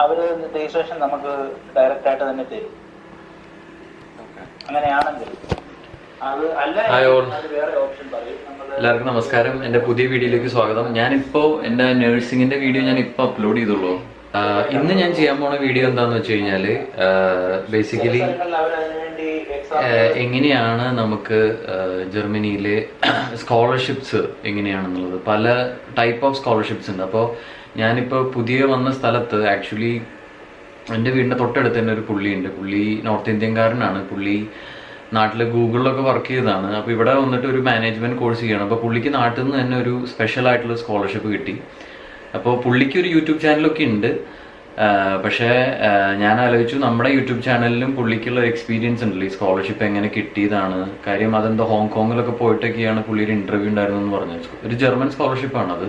അവർ registration നമുക്ക് direct ആയിട്ട് തന്നെ തരും. അങ്ങനെയാണെങ്കിൽ എല്ലാവർക്കും നമസ്കാരം. എൻ്റെ പുതിയ വീഡിയോയിലേക്ക് സ്വാഗതം. ഞാനിപ്പോൾ എൻ്റെ നഴ്സിംഗിൻ്റെ വീഡിയോ ഞാനിപ്പോൾ അപ്ലോഡ് ചെയ്തുള്ളൂ. ഇന്ന് ഞാൻ ചെയ്യാൻ പോണ വീഡിയോ എന്താണെന്ന് വെച്ച് കഴിഞ്ഞാൽ ബേസിക്കലി എങ്ങനെയാണ് നമുക്ക് ജർമ്മനിയിലെ സ്കോളർഷിപ്സ് എങ്ങനെയാണെന്നുള്ളത്. പല ടൈപ്പ് ഓഫ് സ്കോളർഷിപ്സ് ഉണ്ട്. അപ്പോൾ ഞാനിപ്പോൾ പുതിയ വന്ന സ്ഥലത്ത് ആക്ച്വലി എൻ്റെ വീടിൻ്റെ തൊട്ടടുത്ത് തന്നെ ഒരു പുള്ളിയുണ്ട്. പുള്ളി നോർത്ത് ഇന്ത്യൻകാരനാണ്. പുള്ളി നാട്ടിൽ ഗൂഗിളിലൊക്കെ വർക്ക് ചെയ്തതാണ്. അപ്പോൾ ഇവിടെ വന്നിട്ട് ഒരു മാനേജ്മെൻറ്റ് കോഴ്സ് ചെയ്യണം. അപ്പോൾ പുള്ളിക്ക് നാട്ടിൽ നിന്ന് തന്നെ ഒരു സ്പെഷ്യൽ ആയിട്ടുള്ള സ്കോളർഷിപ്പ് കിട്ടി. അപ്പോൾ പുള്ളിക്ക് ഒരു യൂട്യൂബ് ചാനലൊക്കെ ഉണ്ട്. പക്ഷേ ഞാൻ ആലോചിച്ചു, നമ്മുടെ യൂട്യൂബ് ചാനലിലും പുള്ളിക്കുള്ള എക്സ്പീരിയൻസ് ഉണ്ടല്ലോ, ഈ സ്കോളർഷിപ്പ് എങ്ങനെ കിട്ടിയതാണ് കാര്യം. അതെന്തോ ഹോങ്കോങ്ങിലൊക്കെ പോയിട്ടൊക്കെയാണ് പുള്ളിയുടെ ഇൻ്റർവ്യൂ ഉണ്ടായിരുന്നു എന്ന് പറഞ്ഞത്. ഒരു ജർമ്മൻ സ്കോളർഷിപ്പാണത്.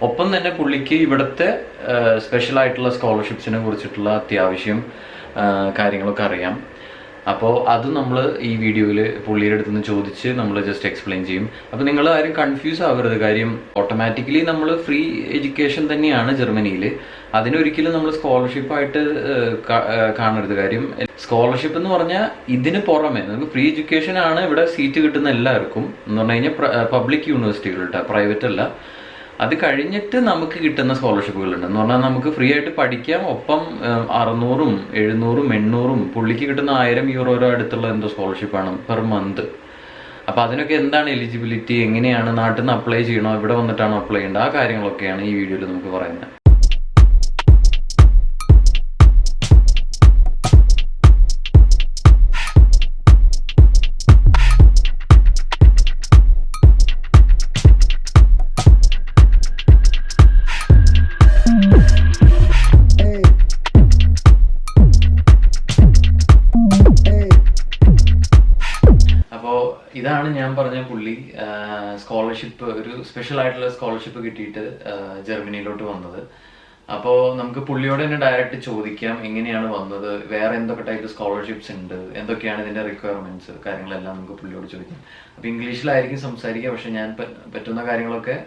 ഒപ്പം തന്നെ പുള്ളിക്ക് ഇവിടുത്തെ സ്പെഷ്യൽ ആയിട്ടുള്ള സ്കോളർഷിപ്സിനെ കുറിച്ചിട്ടുള്ള അത്യാവശ്യം കാര്യങ്ങളൊക്കെ അറിയാം. അപ്പോൾ അത് നമ്മൾ ഈ വീഡിയോയിൽ പുള്ളിയുടെ അടുത്ത് നിന്ന് ചോദിച്ച് നമ്മൾ ജസ്റ്റ് എക്സ്പ്ലെയിൻ ചെയ്യും. അപ്പോൾ നിങ്ങൾ ആരും കൺഫ്യൂസ് ആവരുത്. കാര്യം ഓട്ടോമാറ്റിക്കലി നമ്മൾ ഫ്രീ എഡ്യൂക്കേഷൻ തന്നെയാണ് ജർമ്മനിയിൽ. അതിനൊരിക്കലും നമ്മൾ സ്കോളർഷിപ്പായിട്ട് കാണരുത്. കാര്യം സ്കോളർഷിപ്പ് എന്ന് പറഞ്ഞാൽ ഇതിന് പുറമെ നമുക്ക് ഫ്രീ എഡ്യൂക്കേഷൻ ആണ് ഇവിടെ സീറ്റ് കിട്ടുന്ന എല്ലാവർക്കും. എന്ന് പറഞ്ഞു കഴിഞ്ഞാൽ പബ്ലിക് യൂണിവേഴ്സിറ്റികളുടെ, പ്രൈവറ്റ് അല്ല. അത് കഴിഞ്ഞിട്ട് നമുക്ക് കിട്ടുന്ന സ്കോളർഷിപ്പുകളുണ്ട്. എന്ന് പറഞ്ഞാൽ നമുക്ക് ഫ്രീ ആയിട്ട് പഠിക്കാം. ഒപ്പം 600, 700, 800 പുള്ളിക്ക് കിട്ടുന്ന 1000 യൂറോ അടുത്തുള്ള എന്തോ സ്കോളർഷിപ്പാണ് പെർ മന്ത്. അപ്പോൾ അതിനൊക്കെ എന്താണ് എലിജിബിലിറ്റി, എങ്ങനെയാണ് നാട്ടിൽ നിന്ന് അപ്ലൈ ചെയ്യണോ, ഇവിടെ വന്നിട്ടാണോ അപ്ലൈ ചെയ്യേണ്ടത്, ആ കാര്യങ്ങളൊക്കെയാണ് ഈ വീഡിയോയിൽ നമുക്ക് പറയുന്നത്. ഇതാണ് ഞാൻ പറഞ്ഞ പുള്ളി സ്കോളർഷിപ്പ്, ഒരു സ്പെഷ്യൽ ആയിട്ടുള്ള സ്കോളർഷിപ്പ് കിട്ടിയിട്ട് ജർമ്മനിയിലോട്ട് വന്നത്. അപ്പോൾ നമുക്ക് പുള്ളിയോട് തന്നെ ഡയറക്റ്റ് ചോദിക്കാം എങ്ങനെയാണ് വന്നത്, വേറെ എന്തൊക്കെ ടൈപ്പ് സ്കോളർഷിപ്സ് ഉണ്ട്, എന്തൊക്കെയാണ് ഇതിൻ്റെ റിക്വയർമെൻറ്റ്സ്, കാര്യങ്ങളെല്ലാം നമുക്ക് പുള്ളിയോട് ചോദിക്കാം. അപ്പോൾ ഇംഗ്ലീഷിലായിരിക്കും സംസാരിക്കുക. പക്ഷെ ഞാൻ പറ്റുന്ന കാര്യങ്ങളൊക്കെ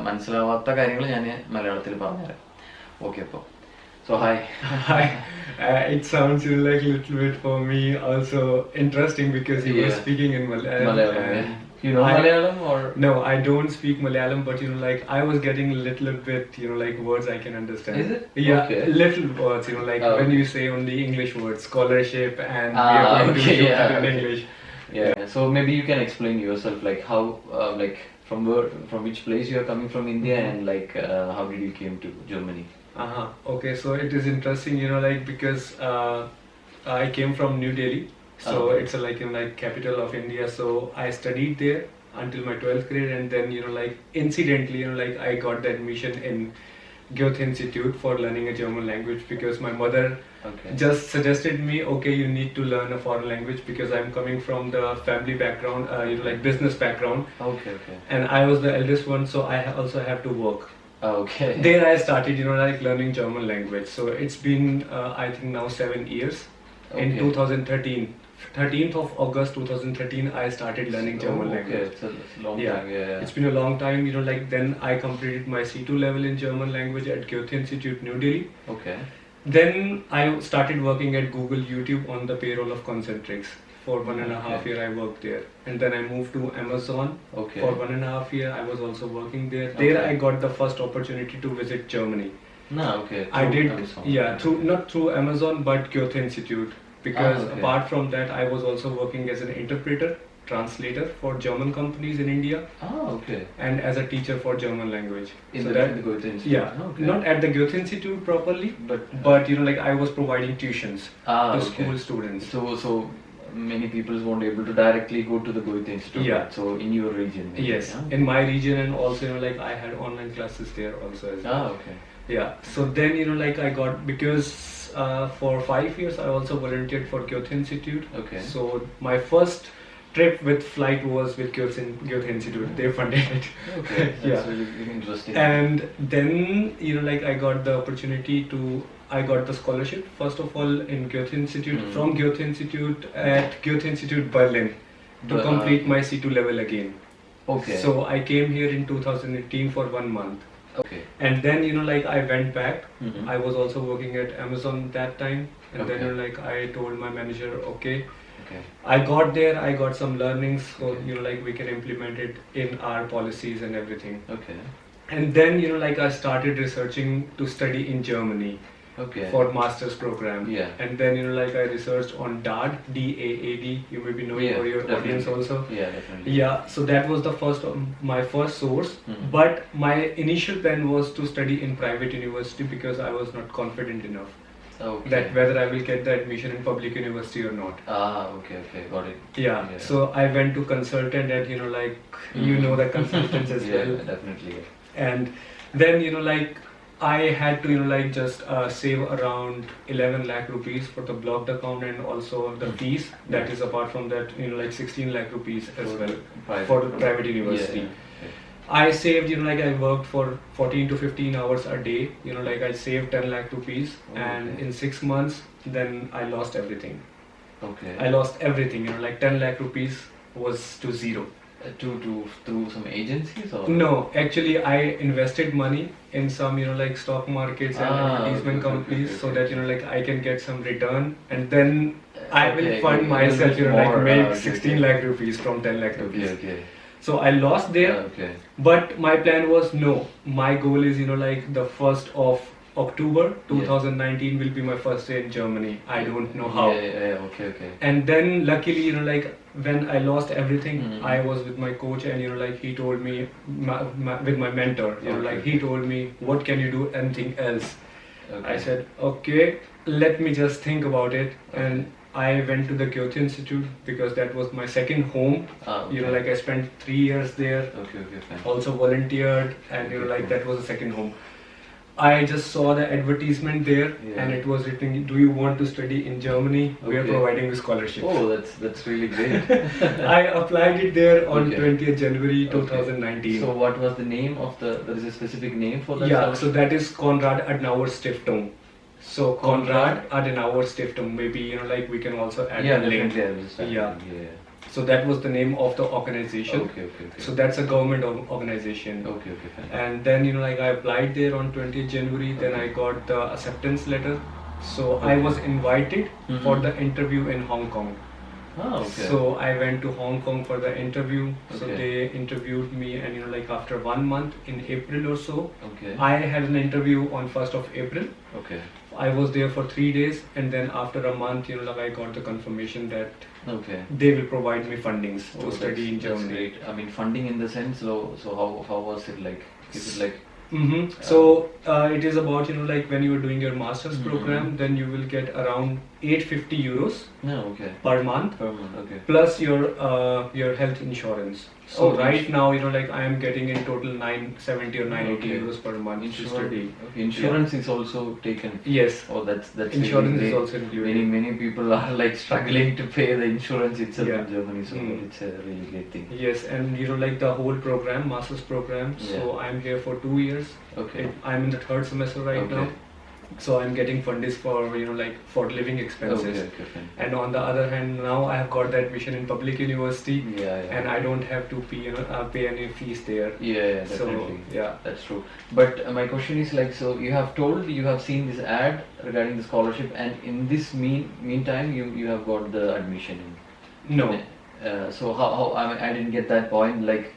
മനസ്സിലാവാത്ത കാര്യങ്ങൾ ഞാൻ മലയാളത്തിൽ പറഞ്ഞുതരാം. ഓക്കെ. അപ്പോൾ so hi. Hi. It sounds like a little bit for me also interesting because you were speaking in Malayalam. You know Malayalam or? No, I don't speak Malayalam, but like I was getting a little bit, like words I can understand. Is it? Yeah, okay. Little words, like when you say only English words, scholarship, and we are going to do that in English. Yeah. So maybe you can explain yourself, like how, like from which place you are coming from India, and like how did you came to Germany? Okay, so it is interesting, like because I came from New Delhi, so it's like capital of India. So I studied there until my 12th grade, and then like incidentally, like I got the admission in Goethe Institute for learning a German language because my mother just suggested me, okay, you need to learn a foreign language because I'm coming from the family background, like business background. Okay. And I was the eldest one, so I also have to work. Okay. There I started, like learning German language. So it's been, I think now 7 years. Okay. In 2013, 13th of August 2013, I started learning German language. It's a long time. Yeah. It's been a long time, like then I completed my C2 level in German language at Goethe Institute, New Delhi. Okay. Then I started working at Google YouTube on the payroll of Concentrix. For 1.5 years I worked there, and then I moved to Amazon. Okay. For 1.5 years I was also working there. There I got the first opportunity to visit Germany. No, okay. I did, Amazon. not through Amazon but Goethe Institute, because apart from that I was also working as an interpreter, translator for German companies in India. Okay. And as a teacher for German language. In the Goethe Institute? Yeah, okay. Not at the Goethe Institute properly, but like I was providing tuitions to school students. So many people won't be able to directly go to the Goethe Institute. Yeah. Right? So in your region. Maybe, yes, in my region, and also like I had online classes there also as well. Okay. Yeah. So then like I got, because for 5 years I also volunteered for Goethe Institute. Okay. So my first trip with flight was with Goethe Institute. They funded it. Okay. That's really interesting. And then like I got the opportunity to, I got the scholarship first of all in Goethe Institute, from Goethe Institute at Goethe Institute Berlin to complete my C2 level again. Okay. So I came here in 2018 for 1 month. Okay. And then like I went back. Mhm. I was also working at Amazon that time, and then Okay. like I told my manager, okay, Okay. I got there, I got some learnings, so Okay. like we can implement it in our policies and everything. Okay. And then like I started researching to study in Germany Okay. for master's program. Yeah. And then like I researched on DAAD, DAAD. You may be knowing, Yeah, for your audience definitely. also. Yeah, definitely. Yeah, so that was the first my first source. Mhm. But my initial plan was to study in private university because I was not confident enough Okay. that whether I will get the admission in public university or not. Ah, okay, okay, got it. Yeah, so I went to consultant and like you know the consultants as Yeah, well. definitely. And then like I had to like just save around 11 lakh rupees for the blocked account and also the fees that is apart from that like 16 lakh rupees as For well private. for the private university. Yeah, yeah. I saved like I worked for 14 to 15 hours a day, like I saved 10 lakh rupees. Oh, And okay. in 6 months then I lost everything. Okay. I lost everything, like 10 lakh rupees was to zero. Through some agencies or? No, actually I invested money in some like stock markets and advertisement okay, companies, okay, so okay. that like I can get some return, and then I will Okay, fund okay, myself, little like more, make okay, 16 okay. lakh rupees from 10 lakh Okay, rupees. okay. So I lost there. Okay. But my plan was no. My goal is like the 1st of October 2019 will be my first day in Germany. I don't know how. Yeah, okay, okay. And then luckily like when I lost everything, Mhm. I was with my coach, and like he told me with my mentor, Okay. like he told me, what can you do anything else? Okay. I said, okay, let me just think about it. And I went to the Goethe Institute because that was my second home. Okay. Like I spent 3 years there. Okay, fine. Also volunteered, and like that was the second home. I just saw the advertisement there, Yeah. and it was written, do you want to study in Germany? We are Okay. providing a scholarship. Oh, that's really great. I applied it there on Okay. 20th January Okay. 2019. So what was the name of there is a specific name for that? Yeah, So that is Konrad-Adenauer-Stiftung. So Konrad-Adenauer-Stiftung. Maybe like we can also add Yeah, the link. definitely. I will start Yeah. doing, yeah. So that was the name of the organization. Okay. So that's a government organization. Okay, fine. And then like I applied there on 20th January. Then I Okay. got the acceptance letter. So I Okay. was invited Mhm. for the interview in Hong Kong. Ah, okay. So I went to Hong Kong for the interview. So Okay. they interviewed me, and like after 1 month in April or so, Okay. I had an interview on 1st of April. Okay. I was there for 3 days, and then after a month, like I got the confirmation that Okay. they will provide me fundings Oh, to study in that's Germany. great. I mean, funding in the sense, so how was it like? Is it like? So it is about like when you are doing your master's Mhm. program, then you will get around 850 euros No, okay. per month. Per month, okay. Plus your health insurance. So Oh, right now like I am getting in total 970 or 980 Okay. euros per month to study. Okay. Insurance is also taken. Yes, Oh, that's insurance really is great. also included. Many people are like struggling to pay the insurance itself Yeah. in Germany, so Mm. it's a really great thing. Yes, and like the whole program, master's program. So Yeah. I'm here for 2 years. Okay. I'm in the 3rd semester right Okay. now. So I'm getting fundings for like for living expenses. Okay, fine. And on the other hand, now I have got the admission in public university, Yeah. and I don't have to pay any fees there. Yeah, So definitely. yeah. That's true. But my question is like, so you have told you have seen this ad regarding the scholarship, and in this meantime, you have got the admission in. No. So how I mean, I didn't get that point. Like,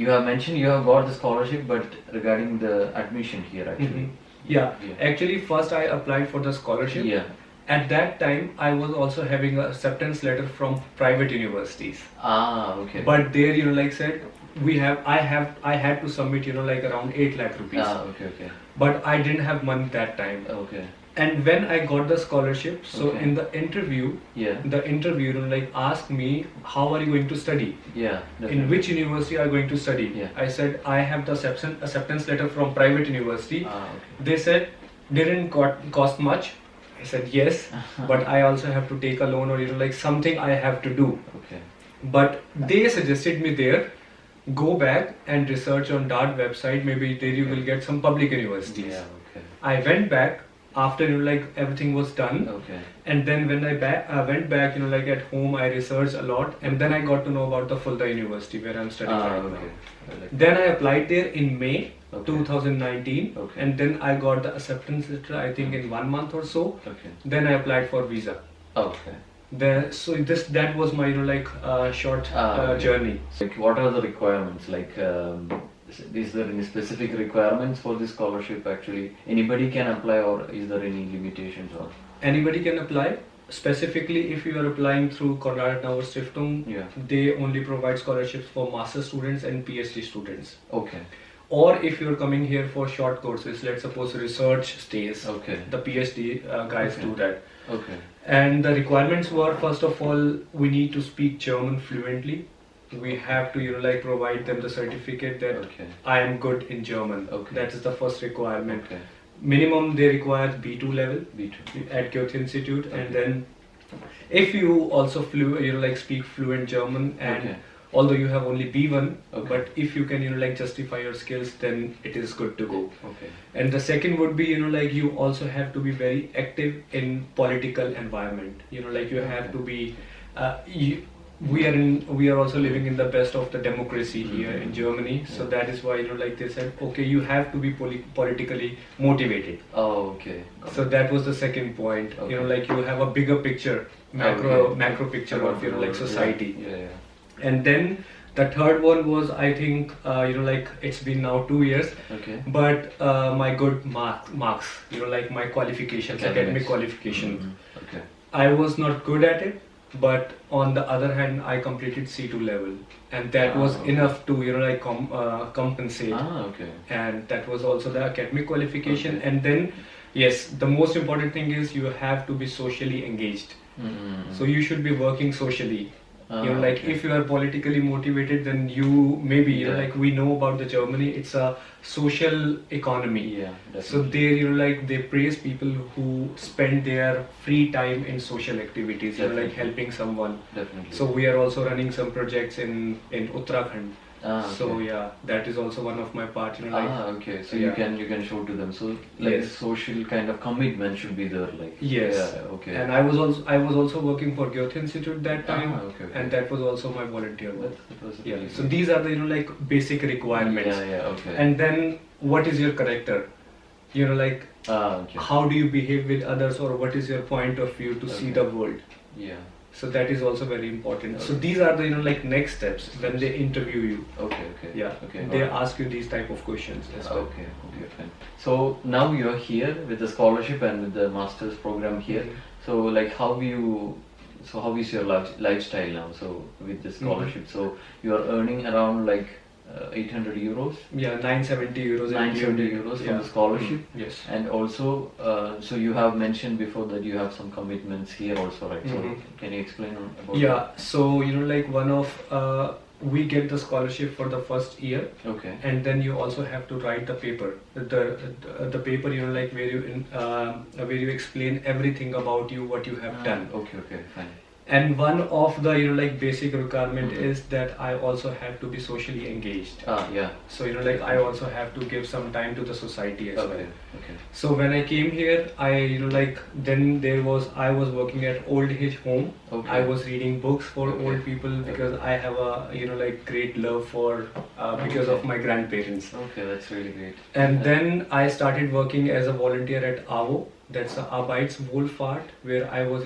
you have mentioned you have got the scholarship, but regarding the admission here actually. Mhm. Yeah. Actually, first I applied for the scholarship. Yeah. At that time, I was also having an acceptance letter from private universities. Ah, okay. But there, like said, I had to submit, like around 8 lakh rupees. Ah, okay. But I didn't have money that time. Okay. And when I got the scholarship, so Okay. in the interview, Yeah. the interviewer like asked me, how are you going to study? Yeah. In Definitely. which university are you going to study? Yeah. I said I have the acceptance letter from private university. Ah, okay. They said didn't cost much. I said yes, but I also have to take a loan, or like something I have to do. Okay. But they suggested me there, go back and research on DART website. Maybe there you will get some public universities. Yeah. Okay. I went back, after like everything was done. Okay. And then when I went back, like at home, I researched a lot, and then I got to know about the Fulda University where I'm studying right Okay. now. Then I applied there in May 2019, Okay. and then I got the acceptance letter, I think in 1 month or so. Okay. Then I applied for visa. Okay. So that was my short journey. Like, what are the requirements? Like, is there any specific requirements for this scholarship? Actually, anybody can apply, or is there any limitations? Or Anybody can apply. Specifically, if you are applying through Konrad-Adenauer-Stiftung, they only provide scholarships for master students and PhD students. Okay. Or if you're coming here for short courses, let's suppose research stays, Okay. the PhD guys do that. Okay. And the requirements were, first of all, we need to speak German fluently. We have to provide them the certificate that I am good in German. Okay. That is the first requirement. Okay. Minimum they require B2 level B2. at Goethe Institute. And then if you also speak fluent German, and although you have only B1, but if you can justify your skills, then it is good to go. Okay. And the second would be you also have to be very active in political environment. You have to be we are also living in the best of the democracy here in Germany. So that is why they said, okay, you have to be politically motivated. Oh, okay. So that was the second point. You have a bigger picture, macro picture of society. Yeah. And then the third one was, I think it's been now 2 years. Okay. But my good marks, my qualifications, academic qualifications. Mm-hmm. Okay. I was not good at it, but on the other hand, I completed C2 level, and that was enough to compensate. Okay. And that was also the academic qualification. And then yes, the most important thing is you have to be socially engaged. Mm-hmm. So you should be working socially. If you are politically motivated, then you maybe we know about the Germany, it's a social economy. So there they praise people who spend their free time in social activities, helping someone. Definitely. So we are also running some projects in Uttarakhand. So that is also one of my part. Okay. So you can show to them. So social kind of commitment should be there. Yes. Yeah, okay. And I was also working for Goethe Institute that time. Okay. And that was also my volunteer work. That was Yeah. really So good. these are the basic requirements. Yeah. Okay. And then what is your character? Okay. How do you behave with others, or what is your point of view to see the world? Yeah. So that is also very important. So these are the next steps when they interview you. Okay. Yeah. Okay. They ask you these type of questions as well. Okay, fine. So now you're here with the scholarship and with the master's program here. So how is your lifestyle now? So with the scholarship, so you are earning around 800 euros. Yeah, 970 euros. 970 euros from the scholarship. Yes. And also, so you have mentioned before that you have some commitments here also, right? So can you explain about that? So one of we get the scholarship for the first year. Okay. And then you also have to write the paper. The paper where you explain everything about you, what you have done. Okay, fine. And one of the basic requirement is that I also have to be socially engaged. Yeah. So I also have to give some time to the society as well. Okay. So when I came here, I then I was working at old age home. Okay. I was reading books for old people because I have a great love for because of my grandparents. Okay, that's really great. And then I started working as a volunteer at AWO. That's Arbeitswohlfahrt, where I was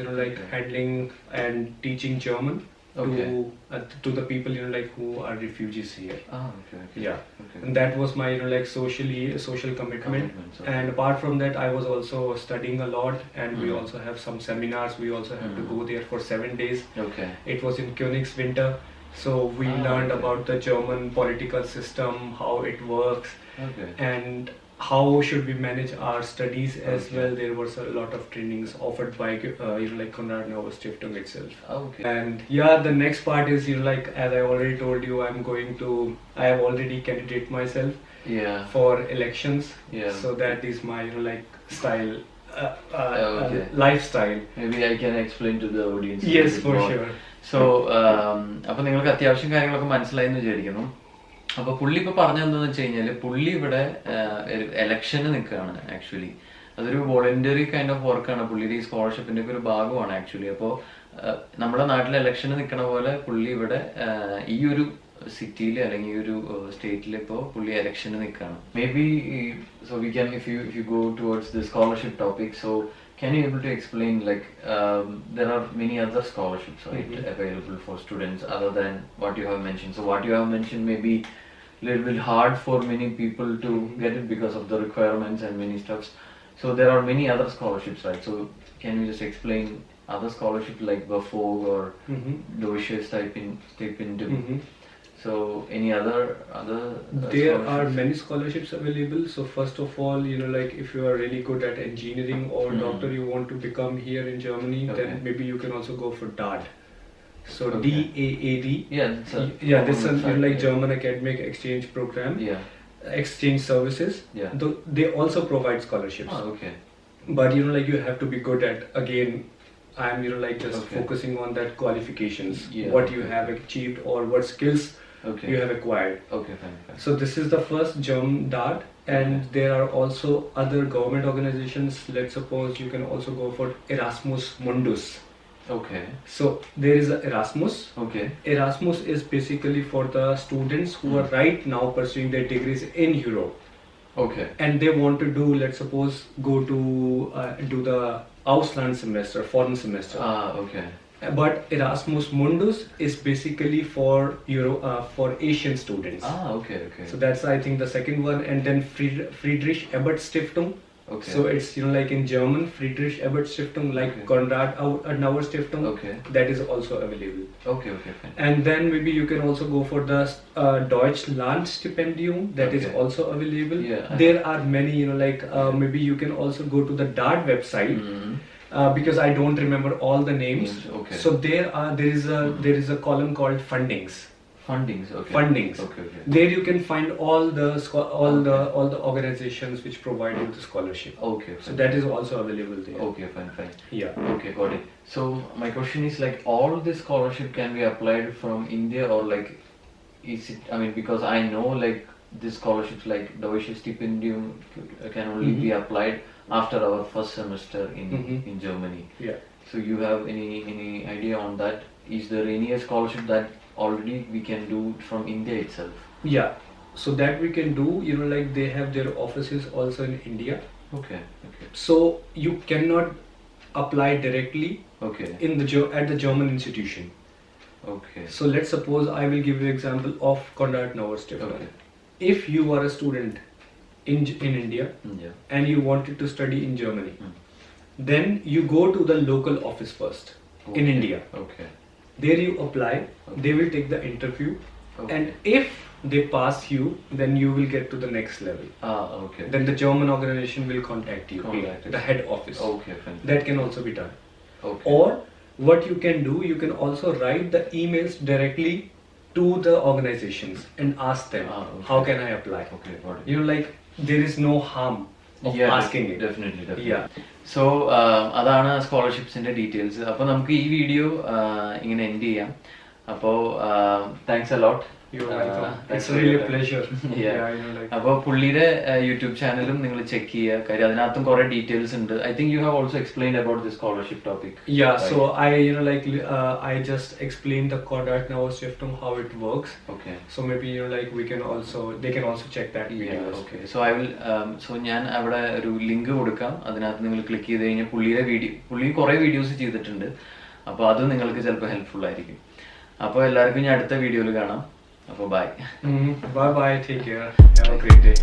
handling and teaching German to the people who are refugees here. Okay. Yeah. Okay. And that was my social commitment. Okay. And apart from that, I was also studying a lot, and we also have some seminars. We also have to go there for 7 days. Okay. It was in Königswinter, so we learned about the German political system, how it works, and how should we manage our studies as well. There was a lot of trainings offered by Konrad-Adenauer-Stiftung itself. Okay. And the next part is as I already told you, I have already candidated myself for elections. Yeah. So that is my style, lifestyle. Maybe I can explain to the audience. Yes, for sure. So അപ്പോൾ നിങ്ങൾക്ക് അത്യാവശ്യം കാര്യങ്ങളൊക്കെ മനസ്സിലായെന്ന് വിചാരിക്കുന്നു. അപ്പോൾ പുള്ളി ഇപ്പോൾ പറഞ്ഞതെന്താണെന്ന് വെച്ച് കഴിഞ്ഞാൽ പുള്ളി ഇവിടെ എലക്ഷന് നിൽക്കുകയാണ് ആക്ച്വലി. അതൊരു വോളണ്ടറി കൈൻഡ് ഓഫ് വർക്കാണ്. പുള്ളിയുടെ ഈ സ്കോളർഷിപ്പിന്റെ ഒക്കെ ഒരു ഭാഗമാണ് ആക്ച്വലി. അപ്പോൾ നമ്മുടെ നാട്ടിൽ ഇലക്ഷന് നിൽക്കണ പോലെ പുള്ളി ഇവിടെ ഈ ഒരു സിറ്റിയിൽ അല്ലെങ്കിൽ ഈ ഒരു സ്റ്റേറ്റിൽ ഇപ്പോൾ പുള്ളി ഇലക്ഷന് നിൽക്കുകയാണ്. May be so we can if you go towards the scholarship topic, so can you able to explain like there are many other scholarships, right, available for students other than what you have mentioned. So what you have mentioned may be little bit hard for many people to get it because of the requirements and many stuffs. So there are many other scholarships, right? So can you just explain other scholarships like BAFOG or Deutsche Stipendium? So any other there are many scholarships available. So first of all, like if you are really good at engineering or doctor, you want to become here in Germany, then maybe you can also go for DAAD. So DAAD. This is like German Academic Exchange Program. Exchange services. Though they also provide scholarships. But like you have to be good at, again, I'm like just focusing on that qualifications, what you have achieved or what skills you have acquired. Fine. So this is the first German DAAD, and there are also other government organizations. Let's suppose you can also go for Erasmus Mundus. So there is a Erasmus. Erasmus is basically for the students who are right now pursuing their degrees in Europe. And they want to do, let's suppose, go to do the Ausland semester, foreign semester. But Erasmus Mundus is basically for for Asian students. So that's, I think, the second one. And then Friedrich-Ebert-Stiftung. So it's like in German, Friedrich-Ebert-Stiftung, like Konrad-Adenauer-Stiftung. That is also available. Fine. And then maybe you can also go for the Deutschland-Stipendium. That is also available. There are many, maybe you can also go to the DAAD website. Because I don't remember all the names. So there is a column called fundings. There you can find all the organizations which provide you the scholarship. So that is also available there. Fine. Yeah. Got it. So my question is, like, all this scholarship can be applied from India, or like is it, I mean, because I know like this scholarships like Deutsche Stipendium can only be applied after our first semester in Germany. So you have any idea on that? Is there any scholarship that already we can do from India itself? So that we can do, like they have their offices also in India. So you cannot apply directly in at the German institution. So let's suppose I will give you example of Konrad-Adenauer-Stiftung. If you are a student in India and you wanted to study in Germany, then you go to the local office first in India. There you apply. They will take the interview, and if they pass you, then you will get to the next level. Then the German organization will contact you, the head office. That can also be done. Or what you can do, you can also write the emails directly to the organizations and ask them, how can I apply? Like there is no harm of asking it. Definitely. So അതാണ് സ്കോളർഷിപ്സിന്റെ details. അപ്പോൾ നമുക്ക് ഈ video ഇങ്ങനെ end ചെയ്യാം. അപ്പോൾ thanks a lot. It's really a pleasure. അപ്പോൾ പുള്ളിയുടെ YouTube ചാനലും നിങ്ങൾ ചെക്ക് ചെയ്യുക. കാര്യം അതിനകത്തും കുറെ ഡീറ്റെയിൽസ് ഉണ്ട്. I think you have also explained about the scholarship topic. So I just explained the Konrad-Adenauer-Stiftung, how it works. So maybe they can also check that video. So I will ഞാൻ അവിടെ ഒരു link കൊടുക്കാം. അതിനകത്ത് നിങ്ങൾ click ചെയ്ത് കഴിഞ്ഞാൽ പുള്ളി കുറെ വീഡിയോസ് ചെയ്തിട്ടുണ്ട്. അപ്പോൾ അത് നിങ്ങൾക്ക് ചിലപ്പോൾ ഹെൽപ്ഫുൾ ആയിരിക്കും. അപ്പോൾ എല്ലാവർക്കും ഞാൻ അടുത്ത വീഡിയോയിൽ കാണാം. അപ്പോൾ by. Bye, take care, have a great day.